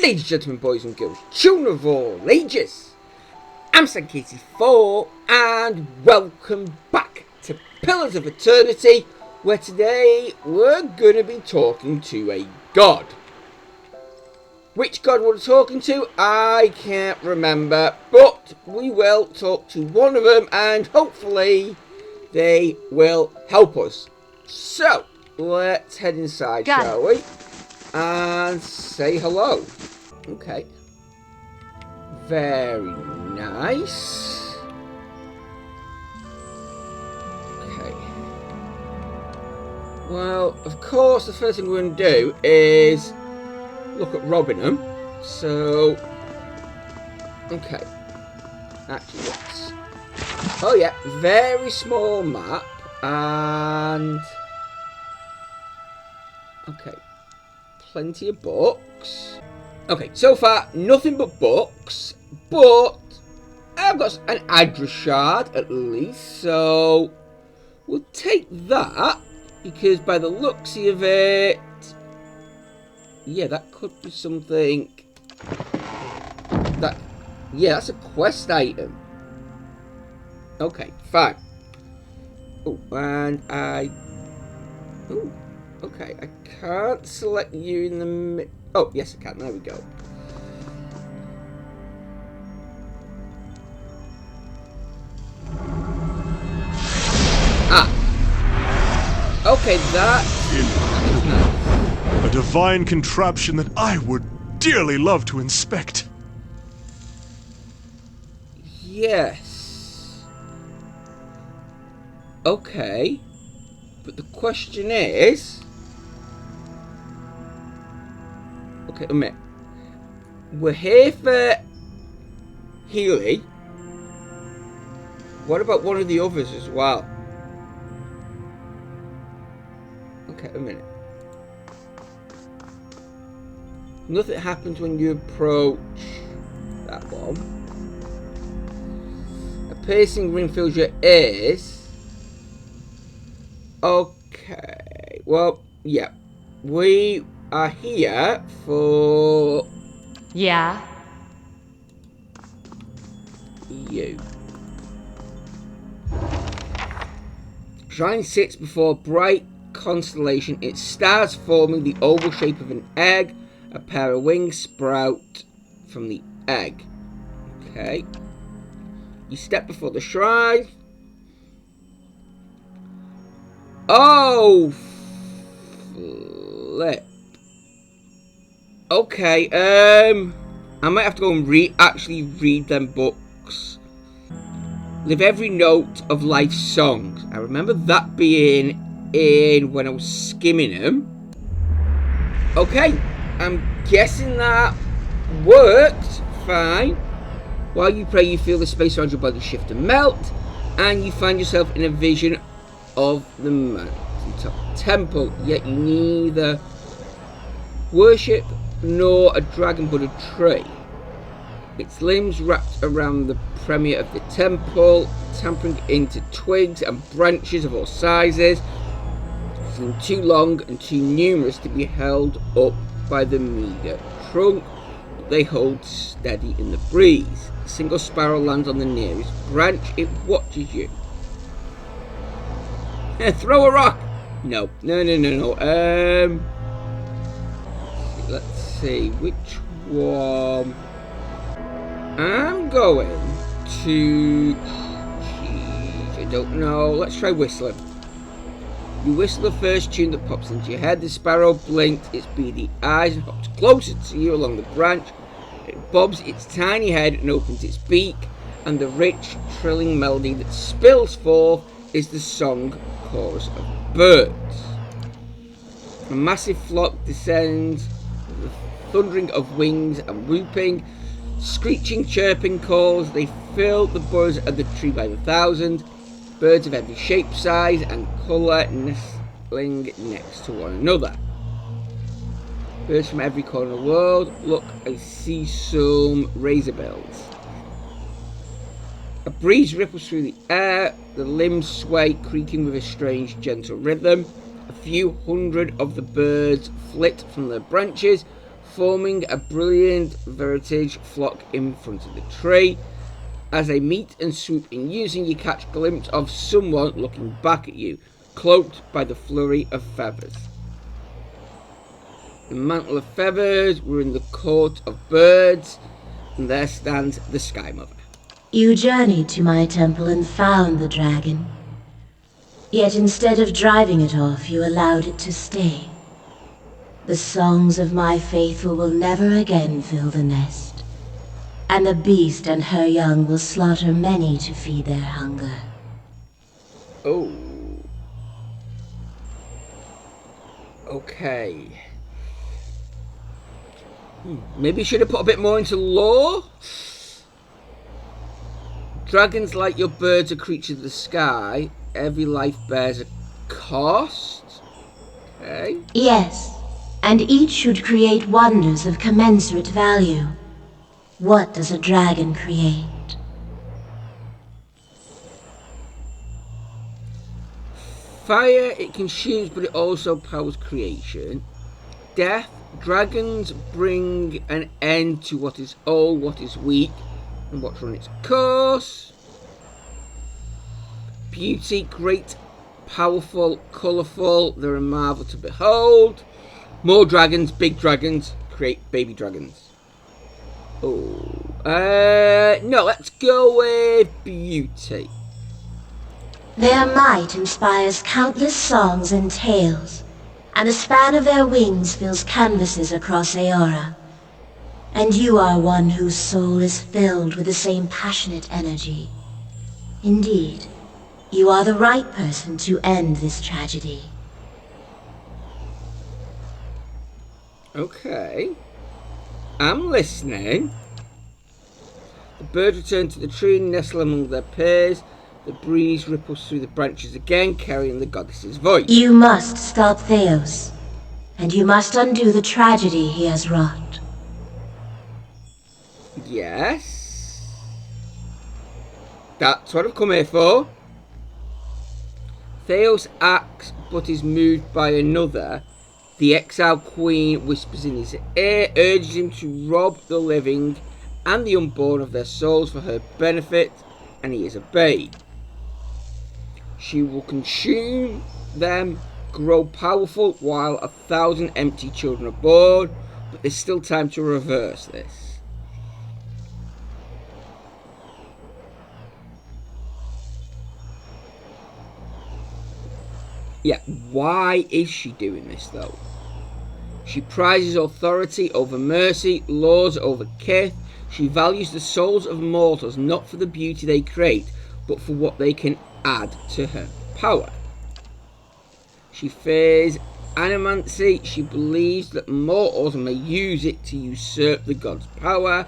Ladies and gentlemen, boys and girls, children of all ages, I'm Casey4 and welcome back to Pillars of Eternity, where today we're going to be talking to a god. Which god we're talking to, I can't remember, but we will talk to one of them and hopefully they will help us. So, let's head inside, shall we? And say hello. Okay. Very nice. Okay. Well, of course, the first thing we're going to do is look at robbing them. So, okay. Actually, let's... Oh yeah, very small map. And... okay. Plenty of books. Okay, so far, nothing but books. But I've got an address shard, at least. So, we'll take that. Because by the looks of it... yeah, that could be something... that... yeah, that's a quest item. Okay, fine. Oh, and I... ooh. Okay, I can't select you in the oh, yes I can. There we go. Ah. Okay, that is nice. A divine contraption that I would dearly love to inspect. Yes. Okay. But the question is... okay, a minute. We're here for Healy. What about one of the others as well? Okay, a minute. Nothing happens when you approach that one. A piercing ring fills your ears. Okay, well, yeah. We are here for... yeah? you. Shrine sits before a bright constellation, its stars forming the oval shape of an egg. A pair of wings sprout from the egg. Okay. You step before the shrine. Oh, flip. Okay, I might have to go and actually read them books. Live every note of life's songs. I remember that being in when I was skimming them. Okay, I'm guessing that worked fine. While you pray, you feel the space around your body shift and melt, and you find yourself in a vision of the mountaintop temple, yet you neither worship nor a dragon but a tree. Its limbs wrapped around the premier of the temple, tampering into twigs and branches of all sizes, seem too long and too numerous to be held up by the meagre trunk, but they hold steady in the breeze. A single sparrow lands on the nearest branch. It watches you. Throw a rock! No. Let's see, which one? I'm going to... jeez, I don't know. Let's try whistling. You whistle the first tune that pops into your head. The sparrow blinked its beady eyes and hops closer to you along the branch. It bobs its tiny head and opens its beak, and the rich, trilling melody that spills forth is the song chorus of birds. A massive flock descends with the thundering of wings and whooping, screeching, chirping calls. They fill the buzz of the tree by the thousand. Birds of every shape, size, and colour nestling next to one another. Birds from every corner of the world. Look, I see some razorbills. A breeze ripples through the air, the limbs sway, creaking with a strange, gentle rhythm. A few hundred of the birds flit from their branches, forming a brilliant vertige flock in front of the tree. As they meet and swoop in using, you catch a glimpse of someone looking back at you, cloaked by the flurry of feathers. The mantle of feathers were in the court of birds, and there stands the Sky Mother. You journeyed to my temple and found the dragon. Yet instead of driving it off, you allowed it to stay. The songs of my faithful will never again fill the nest, and the beast and her young will slaughter many to feed their hunger. Oh. Okay. Maybe should have put a bit more into lore. Dragons, like your birds, are creatures of the sky. Every life bears a cost. Okay. Yes, and each should create wonders of commensurate value. What does a dragon create? Fire, it consumes, but it also powers creation. Death, dragons bring an end to what is old, what is weak, and what's run its course. Beauty, great, powerful, colourful, they're a marvel to behold. More dragons, big dragons, create baby dragons. Oh, no, let's go with beauty. Their might inspires countless songs and tales, and the span of their wings fills canvases across Aora. And you are one whose soul is filled with the same passionate energy. Indeed, you are the right person to end this tragedy. Okay. I'm listening. The birds return to the tree and nestle among their peers. The breeze ripples through the branches again, carrying the goddess's voice. You must stop Theos, and you must undo the tragedy he has wrought. Yes. That's what I've come here for. Theos acts, but is moved by another. The exiled queen whispers in his ear, urges him to rob the living and the unborn of their souls for her benefit, and he is obeyed. She will consume them, grow powerful, while 1,000 empty children are born, but there's still time to reverse this. Yeah, why is she doing this though? She prizes authority over mercy, laws over kith. She values the souls of mortals not for the beauty they create, but for what they can add to her power. She fears animancy. She believes that mortals may use it to usurp the god's power,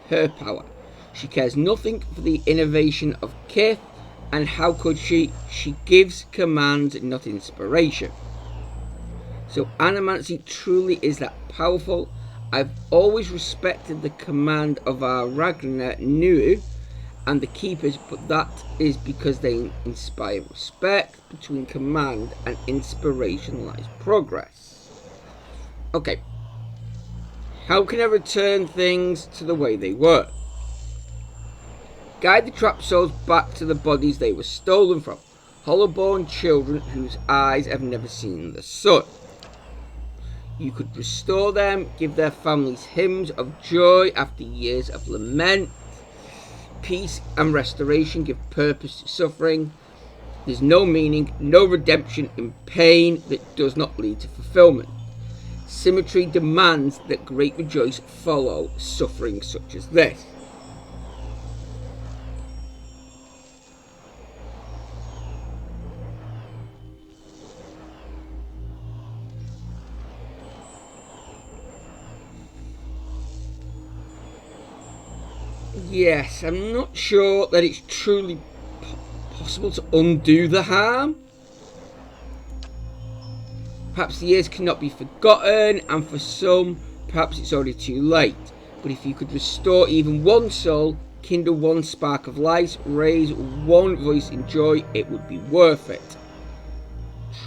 her power. She cares nothing for the innovation of kith, and how could she? She gives commands, not inspiration. So animancy truly is that powerful. I've always respected the command of our Ragnar Nu and the keepers, but that is because they inspire respect. Between command and inspiration lies progress. Okay. How can I return things to the way they were? Guide the trapped souls back to the bodies they were stolen from. Hollowborn children whose eyes have never seen the sun. You could restore them, give their families hymns of joy after years of lament. Peace and restoration give purpose to suffering. There's no meaning, no redemption in pain that does not lead to fulfillment. Symmetry demands that great rejoice follow suffering such as this. Yes, I'm not sure that it's truly possible to undo the harm. Perhaps the years cannot be forgotten, and for some, perhaps it's already too late. But if you could restore even one soul, kindle one spark of light, raise one voice in joy, it would be worth it.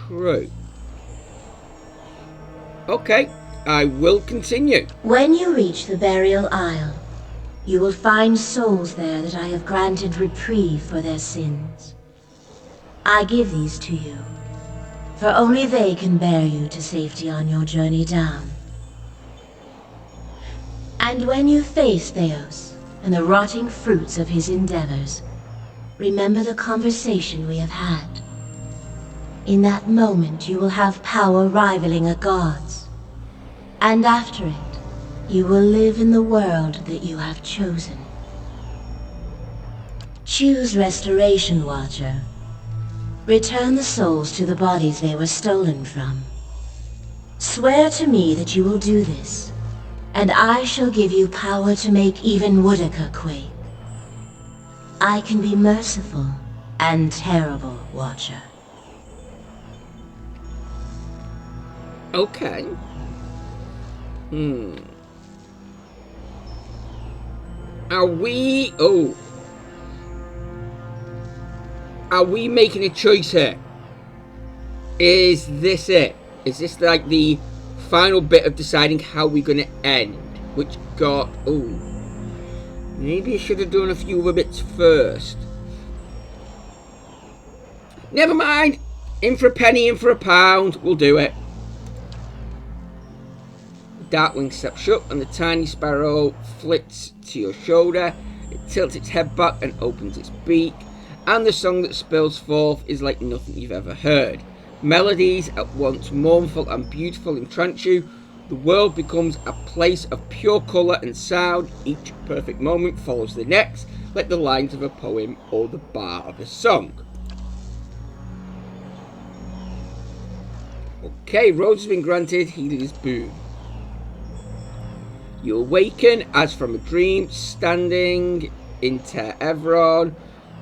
True. Okay, I will continue. When you reach the burial isle, you will find souls there that I have granted reprieve for their sins. I give these to you, for only they can bear you to safety on your journey down. And when you face Theos and the rotting fruits of his endeavors, remember the conversation we have had. In that moment you will have power rivaling a god's. And after it, you will live in the world that you have chosen. Choose Restoration, Watcher. Return the souls to the bodies they were stolen from. Swear to me that you will do this, and I shall give you power to make even Woodica quake. I can be merciful and terrible, Watcher. Okay. Are we... Oh. Are we making a choice here? Is this it? Is this like the final bit of deciding how we're going to end? Which got... Oh. Maybe I should have done a few other bits first. Never mind. In for a penny, in for a pound. We'll do it. Darkwing steps up and the tiny sparrow flits to your shoulder. It tilts its head back and opens its beak. And the song that spills forth is like nothing you've ever heard. Melodies at once mournful and beautiful entrance you. The world becomes a place of pure colour and sound. Each perfect moment follows the next, like the lines of a poem or the bar of a song. Okay, Rose has been granted Healer's Boon. You awaken as from a dream, standing in Ter Everon.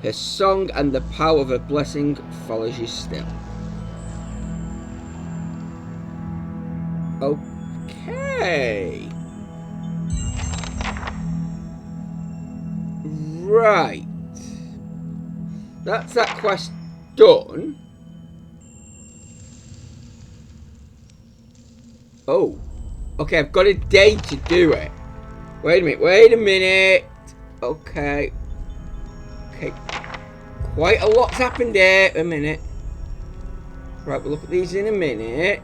Her song and the power of her blessing follows you still. Okay. Right. That's that quest done. Oh. Okay, I've got a day to do it. Wait a minute. Okay. Okay. Quite a lot's happened here. A minute. Right, we'll look at these in a minute.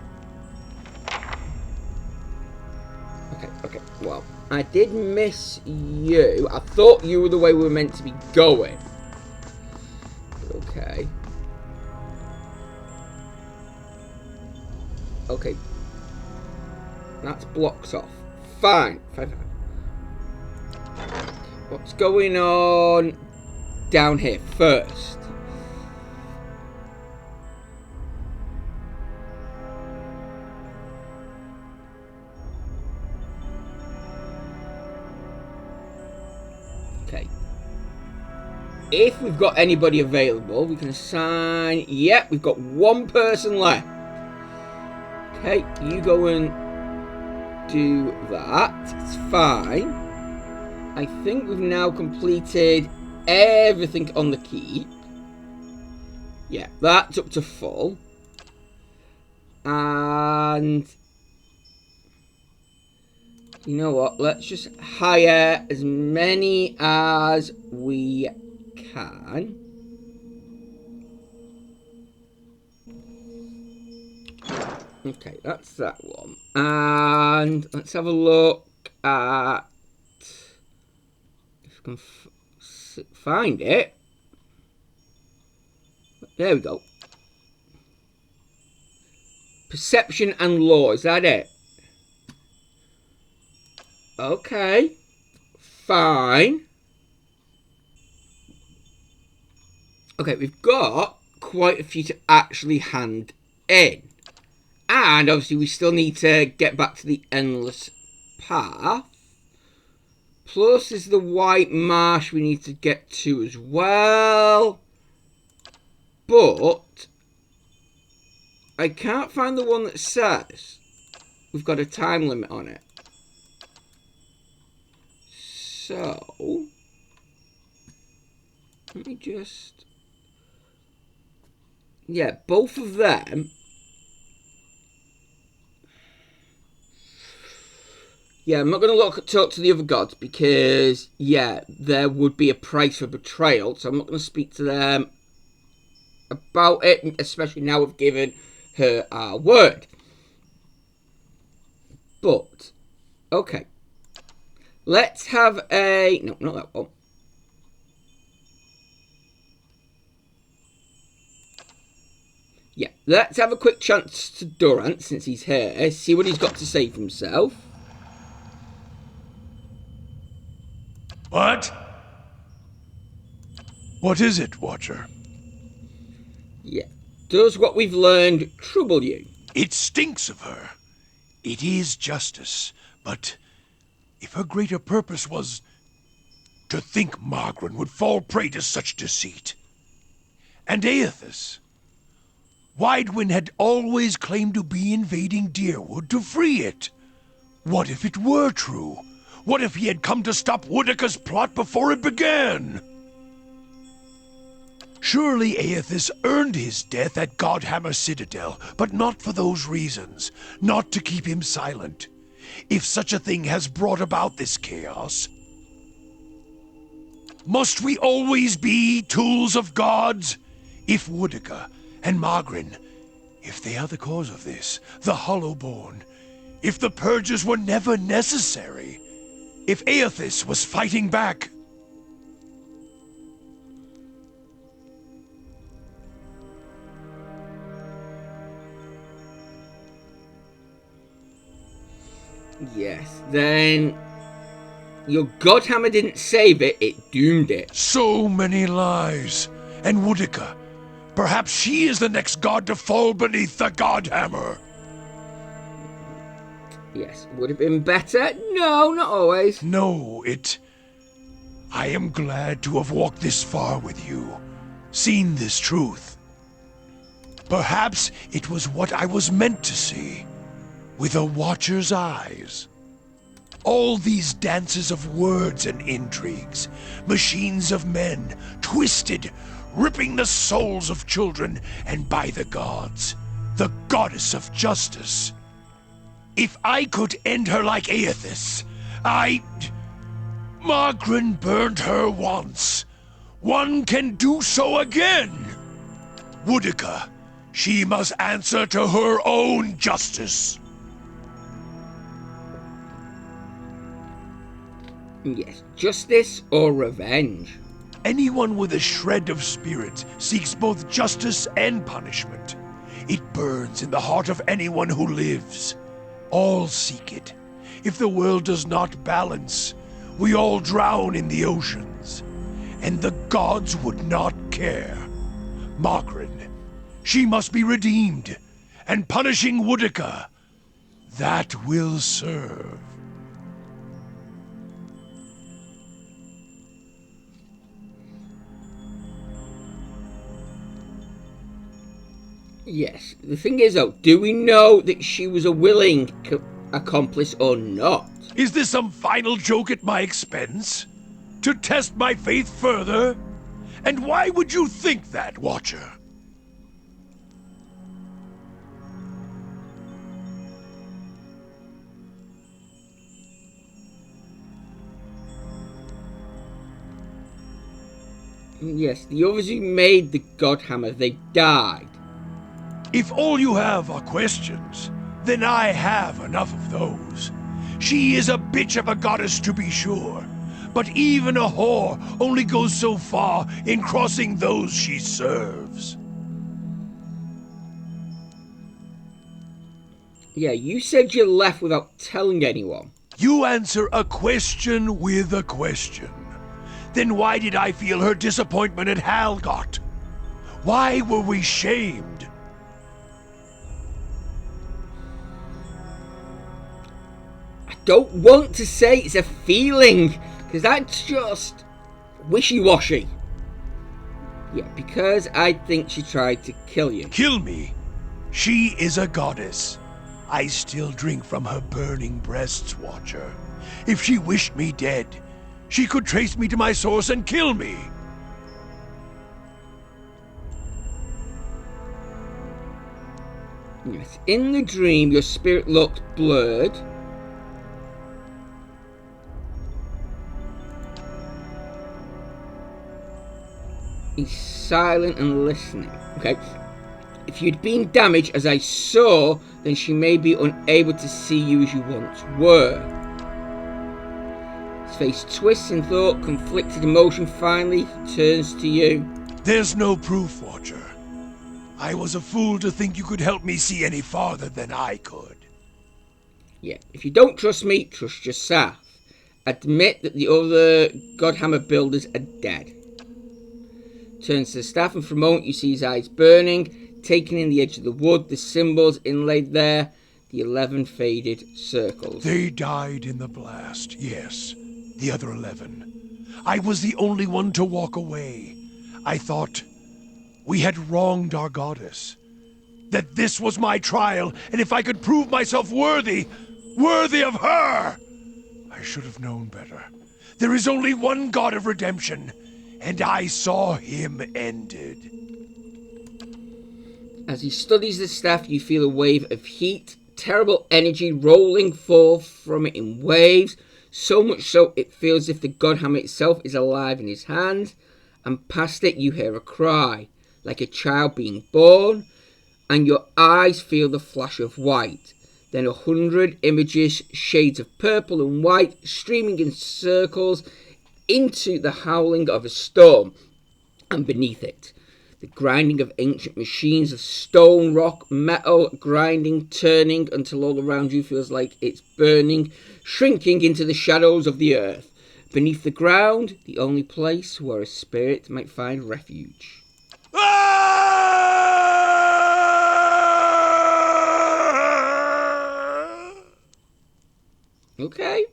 Okay. Well, I did miss you. I thought you were the way we were meant to be going. Okay. Okay. That's blocks off. Fine. What's going on down here first? Okay. If we've got anybody available, we can assign... Yep, we've got one person left. Okay, you go and do that. It's fine. I think we've now completed everything on the keep. Yeah, that's up to full. And you know what? Let's just hire as many as we can. Okay, that's that one. And let's have a look at if we can find it. There we go. Perception and law, is that it? Okay. Fine. Okay, we've got quite a few to actually hand in. And obviously we still need to get back to the endless path. Plus there's the white marsh we need to get to as well. But I can't find the one that says we've got a time limit on it. So let me just... Yeah, both of them. Yeah, I'm not going to talk to the other gods because, yeah, there would be a price for betrayal. So I'm not going to speak to them about it, especially now we've given her our word. But, okay. Let's have a... No, not that one. Yeah, let's have a quick chance to Durant since he's here. See what he's got to say for himself. What? What is it, Watcher? Yeah. Does what we've learned trouble you? It stinks of her. It is justice, but if her greater purpose was to think Margaret would fall prey to such deceit. And Aethys. Widewin had always claimed to be invading Deerwood to free it. What if it were true? What if he had come to stop Woodica's plot before it began? Surely Aethys earned his death at Godhammer Citadel, but not for those reasons. Not to keep him silent. If such a thing has brought about this chaos, must we always be tools of gods? If Woodica and Margrin, if they are the cause of this, the Hollowborn, if the purges were never necessary, if Aethys was fighting back... Yes, then your Godhammer didn't save it, it doomed it. So many lies. And Woodica, perhaps she is the next god to fall beneath the Godhammer. Yes, would have been better? No, not always. No, I am glad to have walked this far with you, seen this truth. Perhaps it was what I was meant to see, with a Watcher's eyes. All these dances of words and intrigues, machines of men, twisted, ripping the souls of children, and by the gods, the goddess of justice. If I could end her like Aethys, Margrin burned her once. One can do so again. Woodica, she must answer to her own justice. Yes, justice or revenge. Anyone with a shred of spirit seeks both justice and punishment. It burns in the heart of anyone who lives. All seek it. If the world does not balance, we all drown in the oceans. And the gods would not care. Margrin, she must be redeemed. And punishing Woodica, that will serve. Yes, the thing is though, do we know that she was a willing accomplice or not? Is this some final joke at my expense? To test my faith further? And why would you think that, Watcher? Yes, the others who made the Godhammer, they died. If all you have are questions, then I have enough of those. She is a bitch of a goddess to be sure, but even a whore only goes so far in crossing those she serves. Yeah, you said you left without telling anyone. You answer a question with a question. Then why did I feel her disappointment at Halgot? Why were we shamed? I don't want to say it's a feeling, because that's just wishy-washy. Yeah, because I think she tried to kill you. Kill me? She is a goddess. I still drink from her burning breasts, Watcher. If she wished me dead, she could trace me to my source and kill me. Yes, in the dream, your spirit looked blurred. He's silent and listening. Okay. If you'd been damaged as I saw, then she may be unable to see you as you once were. His face twists in thought, conflicted emotion finally turns to you. There's no proof, Watcher. I was a fool to think you could help me see any farther than I could. Yeah, if you don't trust me, trust yourself. Admit that the other Godhammer builders are dead. Turns to the staff, and for a moment you see his eyes burning, taking in the edge of the wood, the symbols inlaid there, the 11 faded circles. They died in the blast, yes. The other 11. I was the only one to walk away. I thought we had wronged our goddess. That this was my trial, and if I could prove myself worthy of her! I should have known better. There is only one God of redemption, and I saw him ended. As he studies the staff, you feel a wave of heat, terrible energy rolling forth from it in waves, so much so it feels as if the Godhammer itself is alive in his hand, and past it you hear a cry, like a child being born, and your eyes feel the flash of white. Then 100 images, shades of purple and white, streaming in circles into the howling of a storm, and beneath it, the grinding of ancient machines of stone, rock, metal, grinding, turning until all around you feels like it's burning, shrinking into the shadows of the earth. Beneath the ground, the only place where a spirit might find refuge. Okay.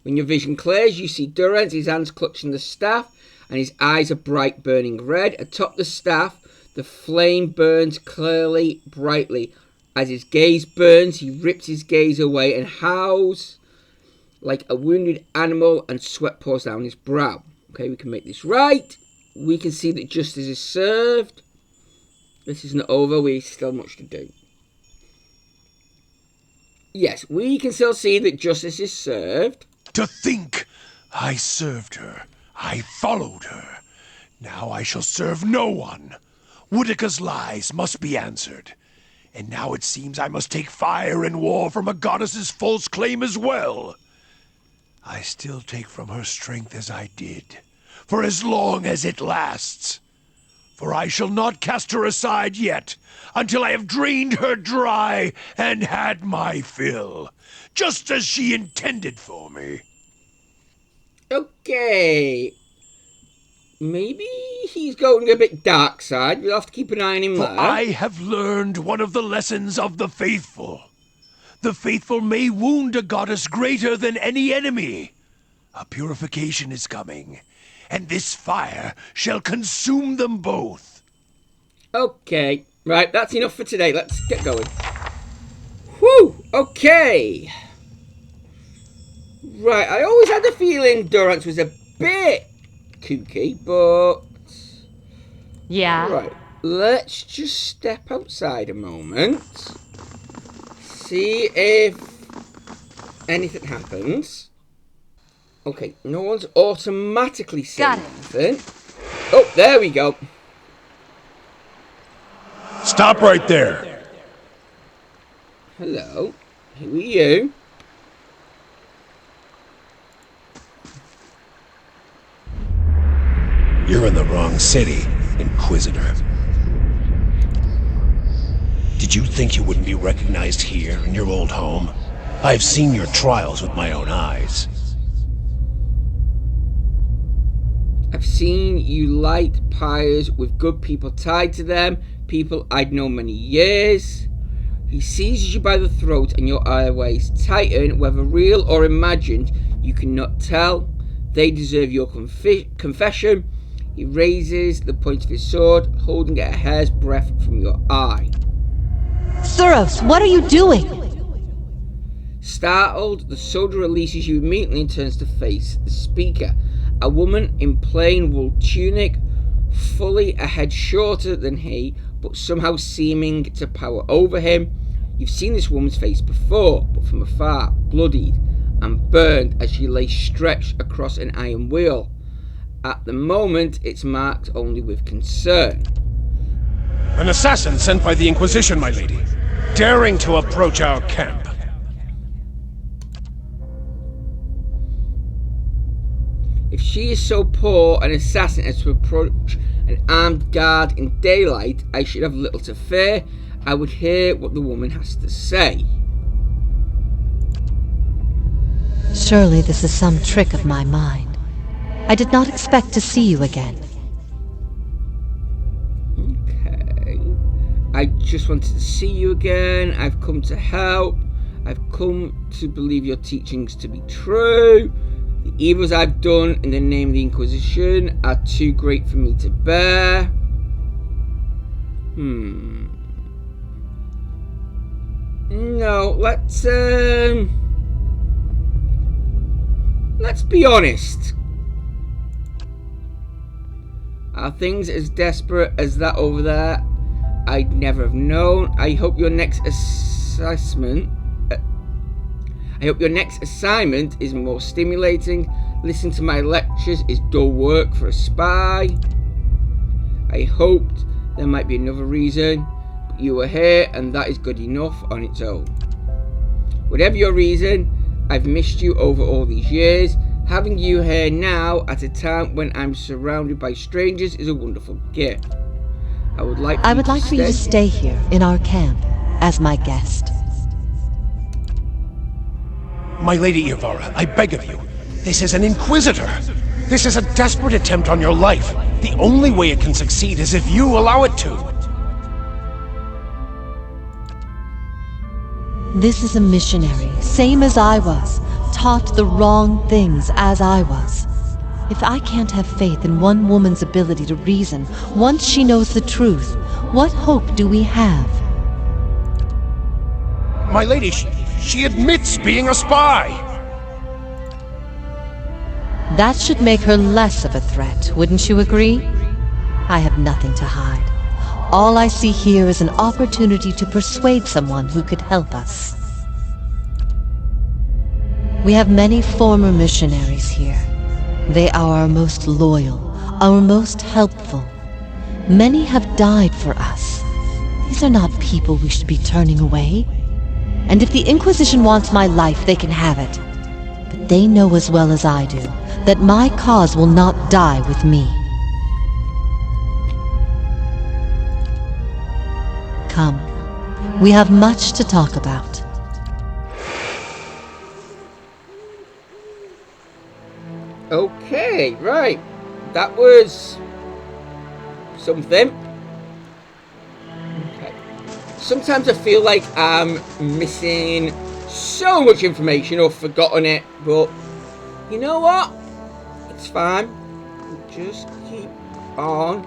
When your vision clears, you see Durrance, his hands clutching the staff, and his eyes are bright burning red. Atop the staff, the flame burns clearly, brightly. As his gaze burns, he rips his gaze away and howls like a wounded animal, and sweat pours down his brow. Okay, we can make this right. We can see that justice is served. This isn't over, we still much to do. Yes, we can still see that justice is served. To think I served her. I followed her. Now I shall serve no one. Woodica's lies must be answered. And now it seems I must take fire in war from a goddess's false claim as well. I still take from her strength as I did, for as long as it lasts. For I shall not cast her aside yet, until I have drained her dry and had my fill, just as she intended for me. Okay. Maybe he's going a bit dark side. We'll have to keep an eye on him there. For I have learned one of the lessons of the faithful. The faithful may wound a goddess greater than any enemy. A purification is coming, and this fire shall consume them both. Okay. Right, that's enough for today. Let's get going. Whew. Okay. Right, I always had the feeling Durrance was a bit kooky, but... Yeah. Right, let's just step outside a moment. See if anything happens. Okay, no one's automatically saying anything. Oh, there we go. Stop right there. Hello, who are you? You're in the wrong city, Inquisitor. Did you think you wouldn't be recognized here in your old home? I've seen your trials with my own eyes. I've seen you light pyres with good people tied to them, people I'd known many years. He seizes you by the throat and your airways tighten, whether real or imagined, you cannot tell. They deserve your confession. He raises the point of his sword, holding it a hair's breadth from your eye. Thuros, what are you doing? Startled, the soldier releases you immediately and turns to face the speaker. A woman in plain wool tunic, fully a head shorter than he, but somehow seeming to power over him. You've seen this woman's face before, but from afar, bloodied and burned as she lay stretched across an iron wheel. At the moment, it's marked only with concern. An assassin sent by the Inquisition, my lady, daring to approach our camp. If she is so poor an assassin as to approach an armed guard in daylight, I should have little to fear. I would hear what the woman has to say. Surely this is some trick of my mind. I did not expect to see you again. Okay. I just wanted to see you again. I've come to help. I've come to believe your teachings to be true. The evils I've done in the name of the Inquisition are too great for me to bear. No, let's be honest. Are things as desperate as that over there? I'd never have known. I hope your next assignment is more stimulating. Listening to my lectures is dull work for a spy. I hoped there might be another reason, but you were here and that is good enough on its own. Whatever your reason, I've missed you over all these years. Having you here now at a time when I'm surrounded by strangers is a wonderful gift. I would like for you to stay here in our camp as my guest. My lady Ivara, I beg of you. This is an Inquisitor. This is a desperate attempt on your life. The only way it can succeed is if you allow it to. This is a missionary, same as I was, taught the wrong things as I was. If I can't have faith in one woman's ability to reason once she knows the truth, what hope do we have? My lady, she admits being a spy. That should make her less of a threat, wouldn't you agree? I have nothing to hide. All I see here is an opportunity to persuade someone who could help us. We have many former missionaries here. They are our most loyal, our most helpful. Many have died for us. These are not people we should be turning away. And if the Inquisition wants my life, they can have it. But they know as well as I do that my cause will not die with me. Come, we have much to talk about. Okay, right. That was something. Okay. Sometimes I feel like I'm missing so much information or forgotten it, but you know what? It's fine. We'll just keep on.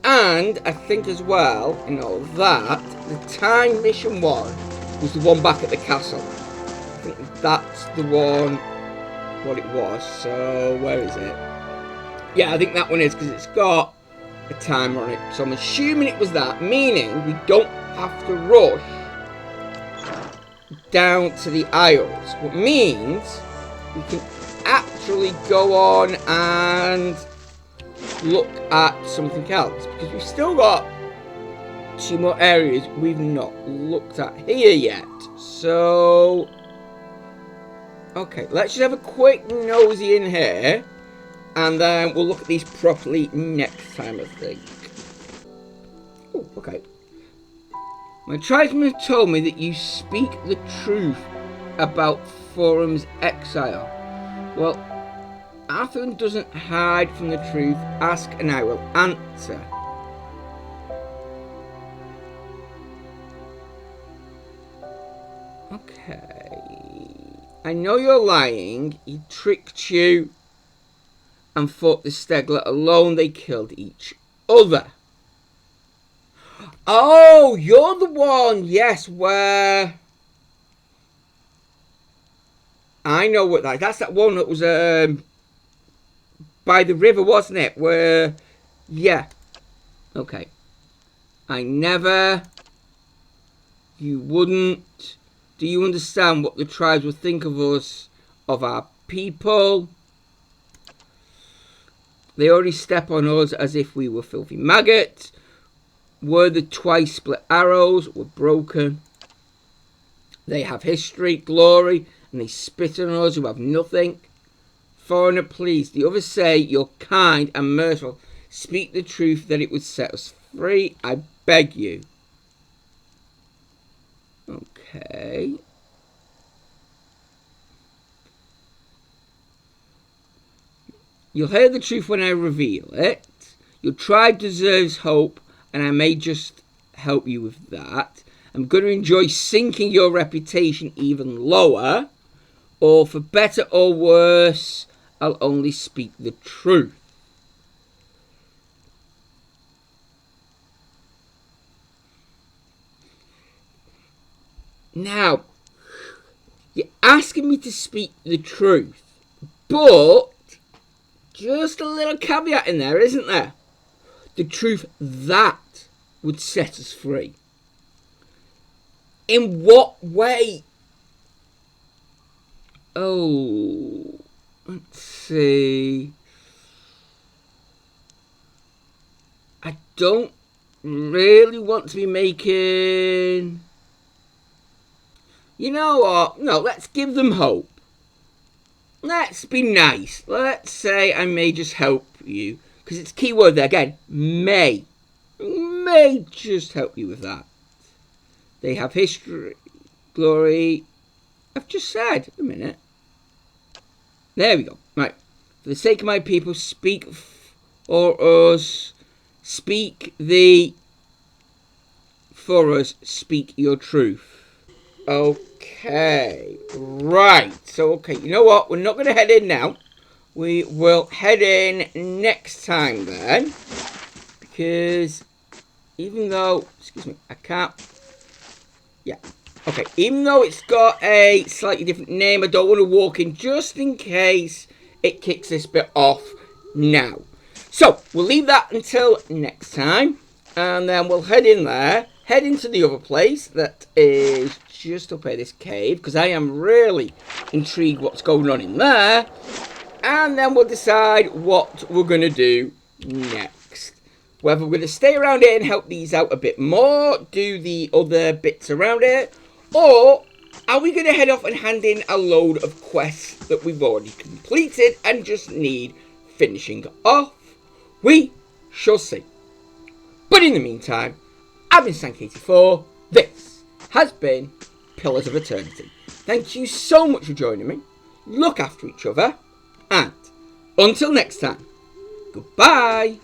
And I think as well, in all that, the time mission one was the one back at the castle. I think that's the one, what it was. So, where is it? Yeah, I think that one is, because it's got a timer on it. So I'm assuming it was that, meaning we don't have to rush down to the Isles. What means we can actually go on and look at something else, because we've still got 2 more areas we've not looked at here yet. So okay, let's just have a quick nosy in here and then we'll look at these properly next time, I think. Ooh, okay. My tribesmen have told me that you speak the truth about Forum's exile. Well, Arthur doesn't hide from the truth. Ask and I will answer. Okay. I know you're lying. He tricked you and fought the Stegler alone. They killed each other. Oh, you're the one, yes, where... I know what that's that one that was by the river, wasn't it? Where, yeah. Okay. I never... You wouldn't... Do you understand what the tribes would think of us, of our people? They already step on us as if we were filthy maggots. Were the twice split arrows were broken. They have history, glory, and they spit on us who have nothing. Foreigner, please, the others say you're kind and merciful. Speak the truth that it would set us free. I beg you. Okay. You'll hear the truth when I reveal it. Your tribe deserves hope, and I may just help you with that. I'm going to enjoy sinking your reputation even lower, or for better or worse, I'll only speak the truth. Now, you're asking me to speak the truth, but just a little caveat in there, isn't there? The truth that would set us free. In what way? Oh, let's see. I don't really want to be making... You know what? No, let's give them hope. Let's be nice. Let's say I may just help you. Because it's key word there again. May. May just help you with that. They have history, glory. I've just said. A minute. There we go. Right. For the sake of my people, speak for us. Speak for us. Speak your truth. Okay. Right. So, okay. You know what? We're not going to head in now. We will head in next time then. Because even though... Excuse me. I can't... Yeah. Okay. Even though it's got a slightly different name, I don't want to walk in just in case it kicks this bit off now. So, we'll leave that until next time. And then we'll head in there. Head into the other place that is just up here, this cave. Because I am really intrigued what's going on in there. And then we'll decide what we're going to do next. Whether we're going to stay around here and help these out a bit more, do the other bits around it, or are we going to head off and hand in a load of quests that we've already completed and just need finishing off? We shall see. But in the meantime, I've been Sank84. This has been Pillars of Eternity. Thank you so much for joining me. Look after each other. And until next time, goodbye.